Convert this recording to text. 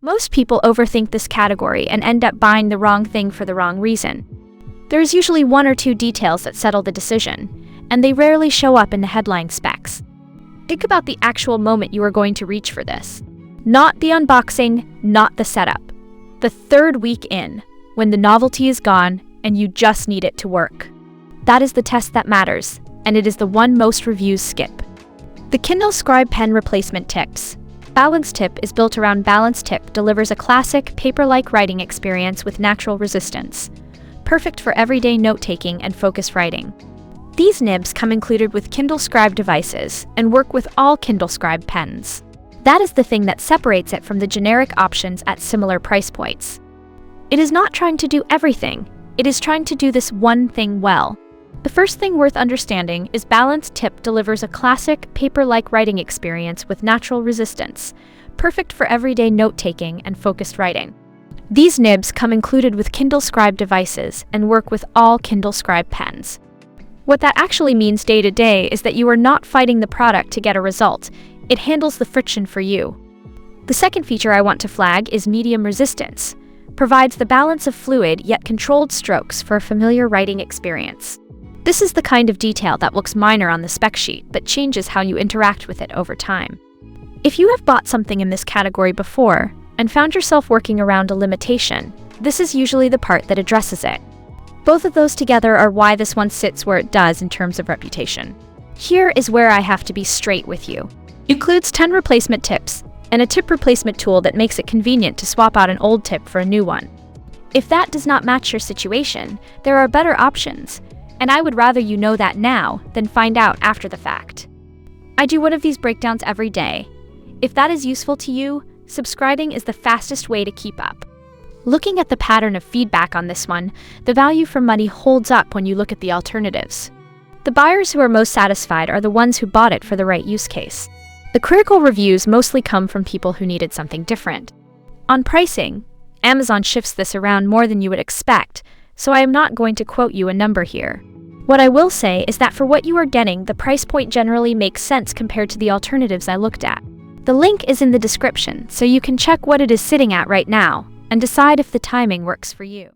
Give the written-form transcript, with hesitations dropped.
Most people overthink this category and end up buying the wrong thing for the wrong reason. There is usually one or two details that settle the decision, and they rarely show up in the headline specs. Think about the actual moment you are going to reach for this. Not the unboxing, not the setup. The third week in, when the novelty is gone and you just need it to work. That is the test that matters, and it is the one most reviews skip. The Kindle Scribe pen replacement tips. Balance Tip is built around Balance Tip delivers a classic, paper-like writing experience with natural resistance. Perfect for everyday note-taking and focused writing. These nibs come included with Kindle Scribe devices and work with all Kindle Scribe pens. That is the thing that separates it from the generic options at similar price points. It is not trying to do everything, it is trying to do this one thing well. The first thing worth understanding is Balance Tip delivers a classic, paper-like writing experience with natural resistance, perfect for everyday note-taking and focused writing. These nibs come included with Kindle Scribe devices and work with all Kindle Scribe pens. What that actually means day to day is that you are not fighting the product to get a result, it handles the friction for you. The second feature I want to flag is medium resistance. Provides the balance of fluid yet controlled strokes for a familiar writing experience. This is the kind of detail that looks minor on the spec sheet but changes how you interact with it over time. If you have bought something in this category before and found yourself working around a limitation, this is usually the part that addresses it. Both of those together are why this one sits where it does in terms of reputation. Here is where I have to be straight with you. It includes 10 replacement tips and a tip replacement tool that makes it convenient to swap out an old tip for a new one. If that does not match your situation, there are better options, and I would rather you know that now than find out after the fact. I do one of these breakdowns every day. If that is useful to you, subscribing is the fastest way to keep up. Looking at the pattern of feedback on this one, the value for money holds up when you look at the alternatives. The buyers who are most satisfied are the ones who bought it for the right use case. The critical reviews mostly come from people who needed something different. On pricing, Amazon shifts this around more than you would expect, so I am not going to quote you a number here. What I will say is that for what you are getting, the price point generally makes sense compared to the alternatives I looked at. The link is in the description, so you can check what it is sitting at right now and decide if the timing works for you.